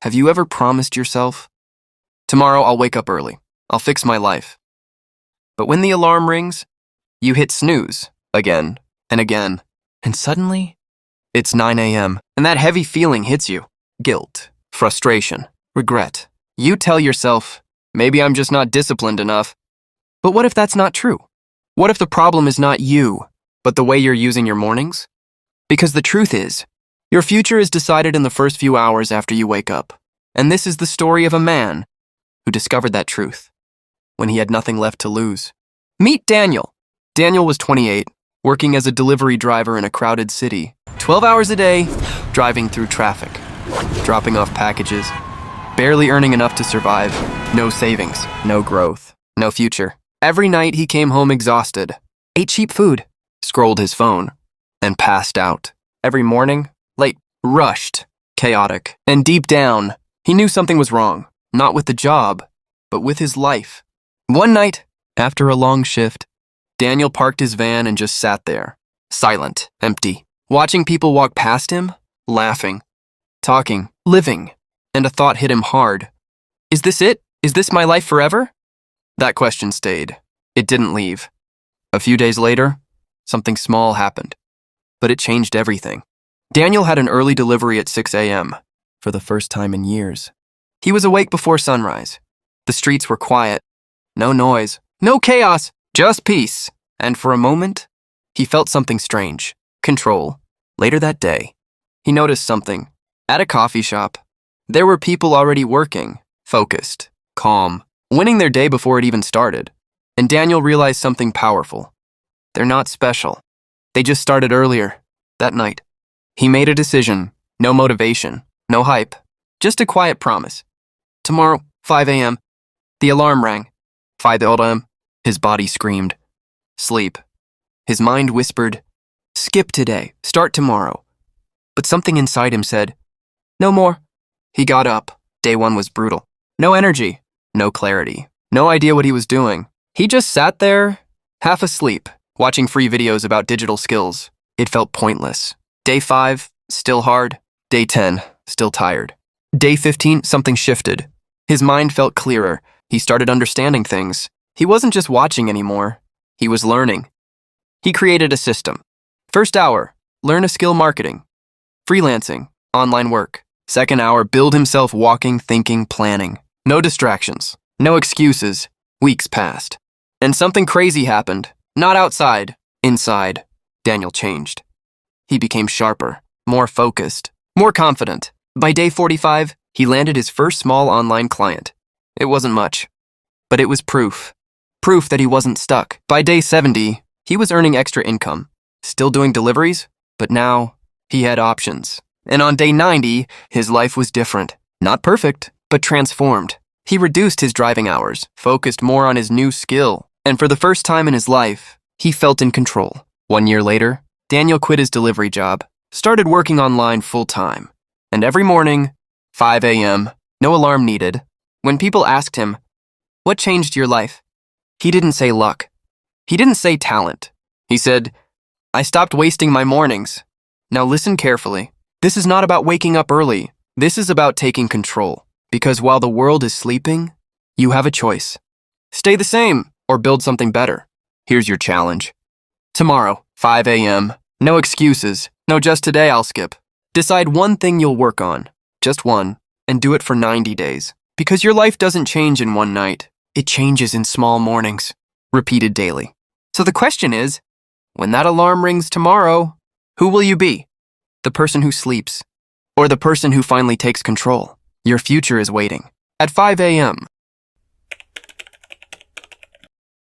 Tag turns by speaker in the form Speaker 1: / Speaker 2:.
Speaker 1: Have you ever promised yourself, tomorrow I'll wake up early, I'll fix my life? But when the alarm rings, you hit snooze again and again, and suddenly, it's 9 a.m., and that heavy feeling hits you. Guilt, frustration, regret. You tell yourself, maybe I'm just not disciplined enough. But what if that's not true? What if the problem is not you, but the way you're using your mornings? Because the truth is, your future is decided in the first few hours after you wake up. And this is the story of a man who discovered that truth when he had nothing left to lose. Meet Daniel. Daniel was 28, working as a delivery driver in a crowded city. 12 hours a day, driving through traffic, dropping off packages, barely earning enough to survive. No savings, no growth, no future. Every night he came home exhausted, ate cheap food, scrolled his phone, and passed out. Every morning, late, rushed, chaotic, and deep down, he knew something was wrong, not with the job, but with his life. One night, after a long shift, Daniel parked his van and just sat there, silent, empty, watching people walk past him, laughing, talking, living, and a thought hit him hard. Is this it? Is this my life forever? That question stayed. It didn't leave. A few days later, something small happened, but it changed everything. Daniel had an early delivery at 6 a.m. for the first time in years. He was awake before sunrise. The streets were quiet. No noise, no chaos, just peace. And for a moment, he felt something strange. Control. Later that day, he noticed something. At a coffee shop, there were people already working, focused, calm, winning their day before it even started. And Daniel realized something powerful. They're not special. They just started earlier, that night. He made a decision. No motivation, no hype, just a quiet promise. Tomorrow, 5 a.m. The alarm rang. 5 a.m. His body screamed. Sleep. His mind whispered, skip today, start tomorrow. But something inside him said, no more. He got up. Day one was brutal. No energy, no clarity, no idea what he was doing. He just sat there, half asleep, watching free videos about digital skills. It felt pointless. Day 5, still hard. Day 10, still tired. Day 15, something shifted. His mind felt clearer. He started understanding things. He wasn't just watching anymore. He was learning. He created a system. First hour, learn a skill marketing. Freelancing, online work. Second hour, build himself walking, thinking, planning. No distractions, no excuses. Weeks passed. And something crazy happened. Not outside, inside. Daniel changed. He became sharper, more focused, more confident. By day 45, he landed his first small online client. It wasn't much, but it was proof. Proof that he wasn't stuck. By day 70, he was earning extra income, still doing deliveries, but now he had options. And on day 90, his life was different. Not perfect, but transformed. He reduced his driving hours, focused more on his new skill, and for the first time in his life, he felt in control. 1 year later, Daniel quit his delivery job, started working online full-time. And every morning, 5 a.m., no alarm needed, when people asked him, what changed your life? He didn't say luck. He didn't say talent. He said, I stopped wasting my mornings. Now listen carefully. This is not about waking up early. This is about taking control. Because while the world is sleeping, you have a choice. Stay the same or build something better. Here's your challenge. Tomorrow, 5 a.m., no excuses. No, just today I'll skip. Decide one thing you'll work on, just one, and do it for 90 days. Because your life doesn't change in one night. It changes in small mornings, repeated daily. So the question is, when that alarm rings tomorrow, who will you be? The person who sleeps, or the person who finally takes control? Your future is waiting. At 5 a.m.,